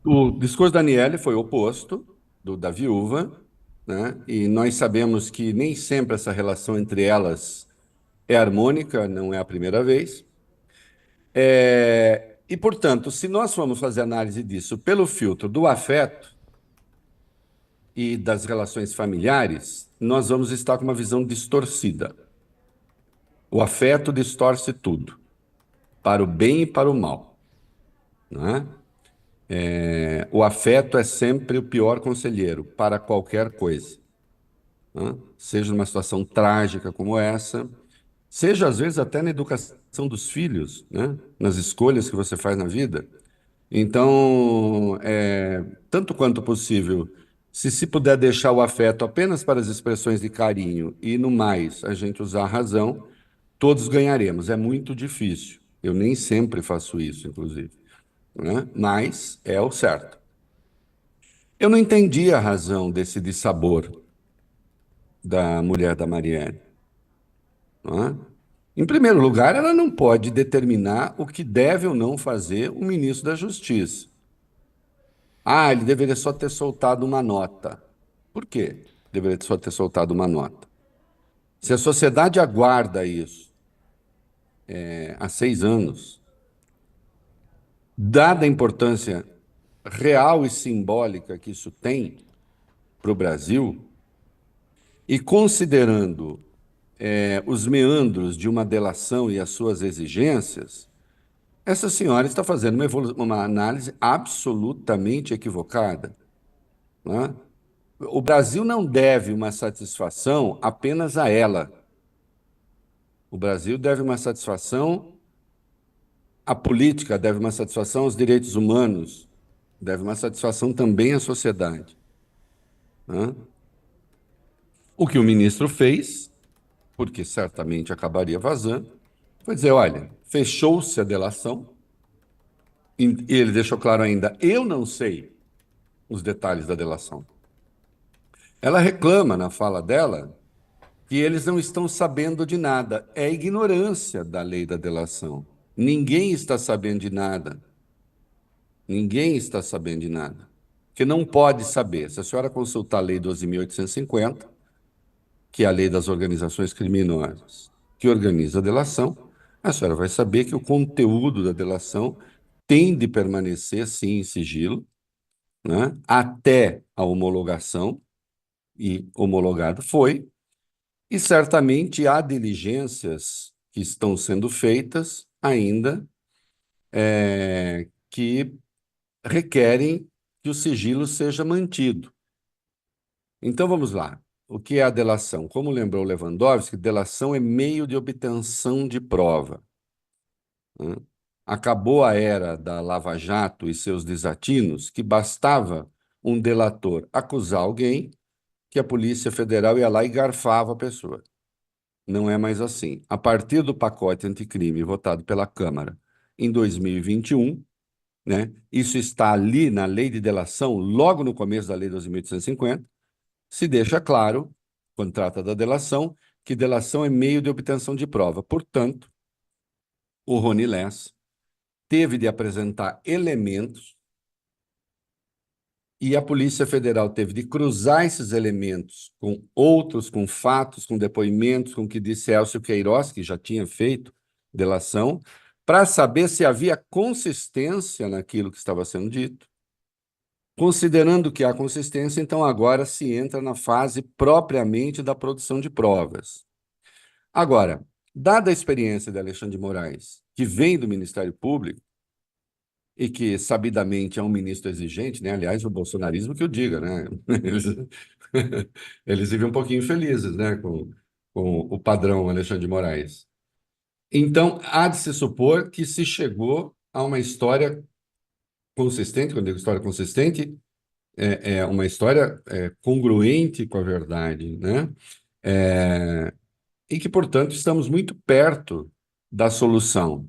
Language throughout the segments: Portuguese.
O discurso da Aniele foi o oposto da viúva, né? E nós sabemos que nem sempre essa relação entre elas é harmônica, não é a primeira vez. E, portanto, se nós formos fazer análise disso pelo filtro do afeto e das relações familiares, nós vamos estar com uma visão distorcida. O afeto distorce tudo, para o bem e para o mal, não é? O afeto é sempre o pior conselheiro para qualquer coisa, né? Seja numa situação trágica como essa, seja às vezes até na educação dos filhos, né? Nas escolhas que você faz na vida. Então, tanto quanto possível, se puder deixar o afeto apenas para as expressões de carinho e no mais a gente usar a razão, todos ganharemos. É muito difícil. Eu nem sempre faço isso, inclusive, né? Mas é o certo. Eu não entendi a razão desse dissabor da mulher da Marielle, não é? Em primeiro lugar, ela não pode determinar o que deve ou não fazer o ministro da Justiça. Ah, ele deveria só ter soltado uma nota. Por quê? Deveria só ter soltado uma nota. Se a sociedade aguarda isso há 6 anos, dada a importância real e simbólica que isso tem para o Brasil, e considerando os meandros de uma delação e as suas exigências, essa senhora está fazendo uma análise absolutamente equivocada, né? O Brasil não deve uma satisfação apenas a ela. O Brasil deve uma satisfação à política, deve uma satisfação aos direitos humanos, deve uma satisfação também à sociedade, né? O que o ministro fez, porque certamente acabaria vazando, foi dizer: olha, fechou-se a delação, e ele deixou claro ainda: eu não sei os detalhes da delação. Ela reclama na fala dela que eles não estão sabendo de nada. É ignorância da lei da delação. Ninguém está sabendo de nada. Ninguém está sabendo de nada. Que não pode saber. Se a senhora consultar a Lei 12.850, que é a lei das organizações criminosas, que organiza a delação, a senhora vai saber que o conteúdo da delação tem de permanecer, sim, em sigilo, né, até a homologação, e homologado foi, e certamente há diligências que estão sendo feitas ainda que requerem que o sigilo seja mantido. Então vamos lá. O que é a delação? Como lembrou Lewandowski, delação é meio de obtenção de prova, né? Acabou a era da Lava Jato e seus desatinos, que bastava um delator acusar alguém, que a Polícia Federal ia lá e garfava a pessoa. Não é mais assim. A partir do pacote anticrime votado pela Câmara em 2021, né, isso está ali na lei de delação, logo no começo da lei 12.850, se deixa claro, quando trata da delação, que delação é meio de obtenção de prova. Portanto, o Rony Less teve de apresentar elementos e a Polícia Federal teve de cruzar esses elementos com outros, com fatos, com depoimentos, com o que disse Elcio Queiroz, que já tinha feito delação, para saber se havia consistência naquilo que estava sendo dito. Considerando que há consistência, então agora se entra na fase propriamente da produção de provas. Agora, dada a experiência de Alexandre de Moraes, que vem do Ministério Público e que sabidamente é um ministro exigente, né? Aliás, o bolsonarismo que o diga, né? Eles, eles vivem um pouquinho felizes, né? Com o padrão Alexandre de Moraes. Então, há de se supor que se chegou a uma história consistente. Quando eu digo história consistente, é uma história congruente com a verdade, né? E que, portanto, estamos muito perto da solução.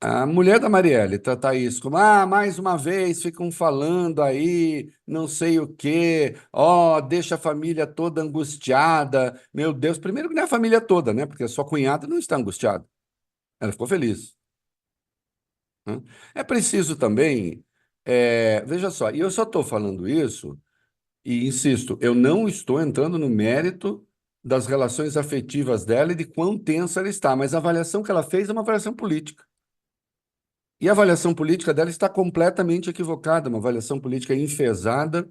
A mulher da Marielle tratar isso como, mais uma vez ficam falando aí, não sei o quê, deixa a família toda angustiada. Meu Deus, primeiro que não é a família toda, né? Porque a sua cunhada não está angustiada. Ela ficou feliz, né? É preciso também. Veja só, e eu só estou falando isso, e insisto, eu não estou entrando no mérito das relações afetivas dela e de quão tensa ela está, mas a avaliação que ela fez é uma avaliação política. E a avaliação política dela está completamente equivocada, uma avaliação política enfesada,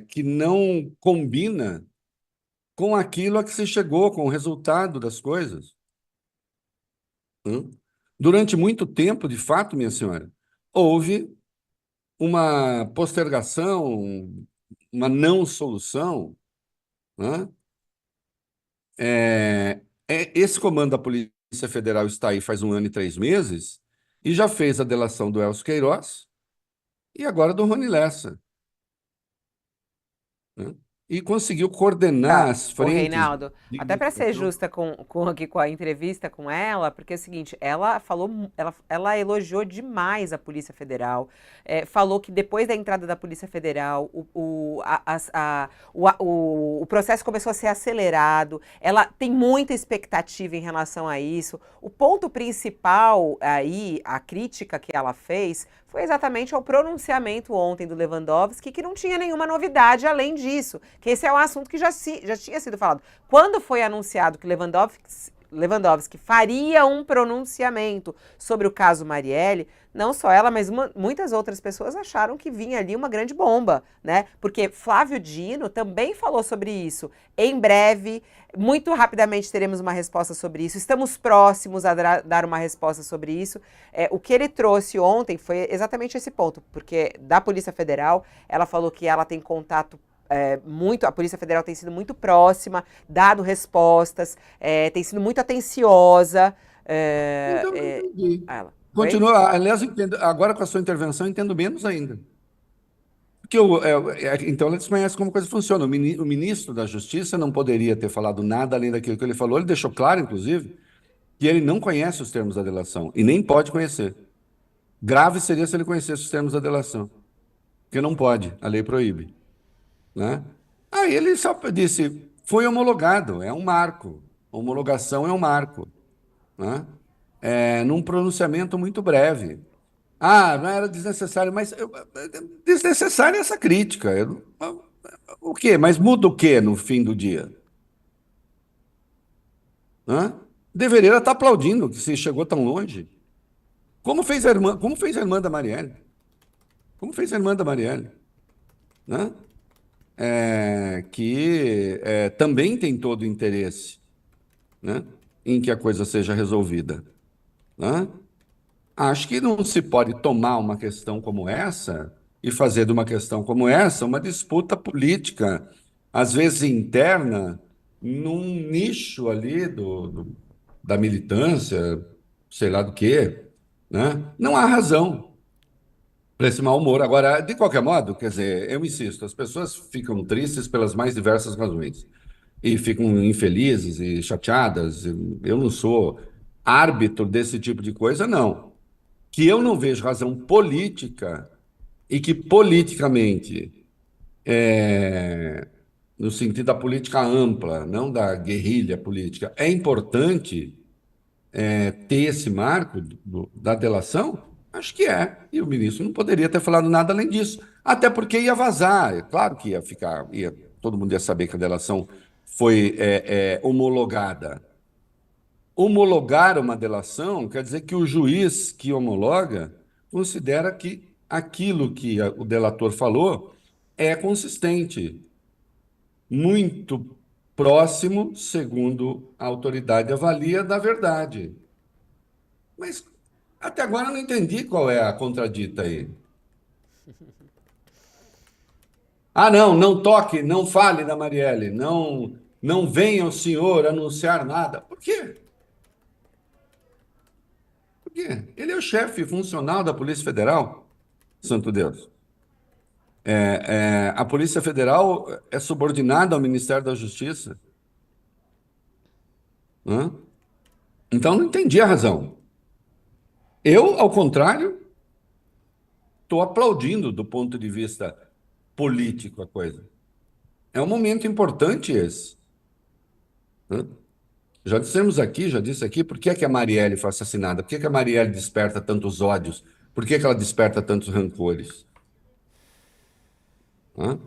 que não combina com aquilo a que se chegou, com o resultado das coisas. Hum? Durante muito tempo, de fato, minha senhora, houve uma postergação, uma não solução, né? Esse comando da Polícia Federal está aí faz 1 ano e 3 meses e já fez a delação do Elcio Queiroz e agora do Rony Lessa, né? E conseguiu coordenar Tá, as o frentes Reinaldo, de até para ser investigação. justa aqui com a entrevista com ela, porque é o seguinte, ela falou, ela elogiou demais a Polícia Federal, falou que depois da entrada da Polícia Federal, o processo começou a ser acelerado, ela tem muita expectativa em relação a isso. O ponto principal aí, a crítica que ela fez, foi exatamente ao pronunciamento ontem do Lewandowski, que não tinha nenhuma novidade além disso, que esse é um assunto que já tinha sido falado. Quando foi anunciado que Lewandowski faria um pronunciamento sobre o caso Marielle, não só ela, mas muitas outras pessoas acharam que vinha ali uma grande bomba, né? Porque Flávio Dino também falou sobre isso. Em breve, muito rapidamente teremos uma resposta sobre isso. Estamos próximos a dar uma resposta sobre isso. O que ele trouxe ontem foi exatamente esse ponto, porque da Polícia Federal, ela falou que ela tem contato a Polícia Federal tem sido muito próxima, dado respostas, tem sido muito atenciosa. Então, não entendi. Ela. Oi? Continua, aliás, agora com a sua intervenção, eu entendo menos ainda. Porque então ela desconhece como a coisa funciona. O ministro da Justiça não poderia ter falado nada além daquilo que ele falou. Ele deixou claro, inclusive, que ele não conhece os termos da delação e nem pode conhecer. Grave seria se ele conhecesse os termos da delação, porque não pode, a lei proíbe, né? Aí ele só disse, foi homologado, é um marco. Homologação é um marco, né? Num pronunciamento muito breve. Ah, não era desnecessário, mas desnecessária essa crítica. O quê? Mas muda o quê no fim do dia? Hã? Deveria estar aplaudindo que se chegou tão longe. Como fez a irmã da Marielle? Como fez a irmã da Marielle? Né? Que também tem todo o interesse, né, em que a coisa seja resolvida, né? Acho que não se pode tomar uma questão como essa e fazer de uma questão como essa uma disputa política, às vezes interna, num nicho ali da militância, sei lá do quê, né? Não há razão para esse mau humor. Agora, de qualquer modo, quer dizer, eu insisto, as pessoas ficam tristes pelas mais diversas razões e ficam infelizes e chateadas. Eu não sou árbitro desse tipo de coisa, não. Que eu não vejo razão política e que politicamente, no sentido da política ampla, não da guerrilha política, é importante ter esse marco da delação? Acho que é. E o ministro não poderia ter falado nada além disso. Até porque ia vazar. É claro que ia ficar, todo mundo ia saber que a delação foi homologada. Homologar uma delação quer dizer que o juiz que homologa considera que aquilo que o delator falou é consistente, muito próximo, segundo a autoridade avalia, da verdade. Mas até agora eu não entendi qual é a contradita aí. Ah, não, não toque, não fale da Marielle, não venha o senhor anunciar nada. Por quê? Por quê? Ele é o chefe funcional da Polícia Federal, santo Deus. A Polícia Federal é subordinada ao Ministério da Justiça, né? Então não entendi a razão. Eu, ao contrário, estou aplaudindo do ponto de vista político a coisa. É um momento importante esse, né? Já disse aqui, por que é que a Marielle foi assassinada? Por que é que a Marielle desperta tantos ódios? Por que que ela desperta tantos rancores? Hã?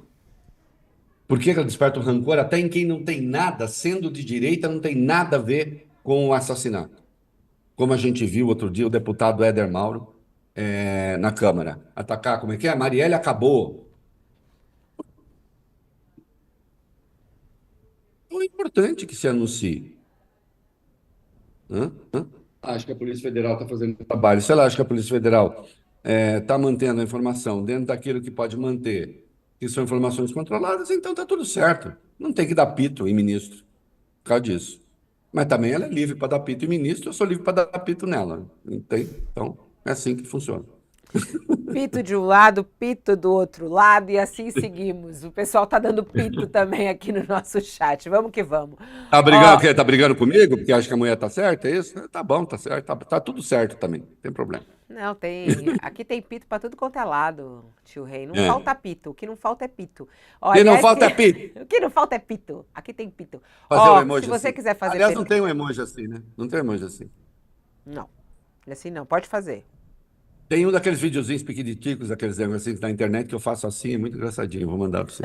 Por que que ela desperta o rancor até em quem não tem nada, sendo de direita, não tem nada a ver com o assassinato? Como a gente viu outro dia o deputado Éder Mauro na Câmara atacar, como é que é? Marielle acabou. Então é importante que se anuncie. Hã? Hã? Acho que a Polícia Federal está fazendo o trabalho. Se ela acha que a Polícia Federal está mantendo a informação dentro daquilo que pode manter, que são informações controladas, então está tudo certo. Não tem que dar pito em ministro por causa disso. Mas também ela é livre para dar pito em ministro, eu sou livre para dar pito nela. Entende? Então, é assim que funciona. Pito de um lado, pito do outro lado e assim seguimos. O pessoal tá dando pito também aqui no nosso chat. Vamos que vamos. Tá brigando, Ó, o quê? Tá brigando comigo porque acha que a mulher tá certa, é isso? Tá bom, tá certo, tá tudo certo também, não tem problema. não, tem. Aqui tem pito pra tudo quanto é lado, tio Rei. Não falta É. pito. O que não falta é pito. Ó, E não aliás, falta pito. o que não falta é pito. Aqui tem pito. Fazer um Ó, se emoji você assim. quiser fazer Aliás, não pergunta. tem um emoji assim, né? Não tem um emoji assim. Não. Assim não, pode fazer. Tem um daqueles videozinhos pequeniticos, aqueles negocinhos na internet que eu faço assim, é muito engraçadinho. Vou mandar para você.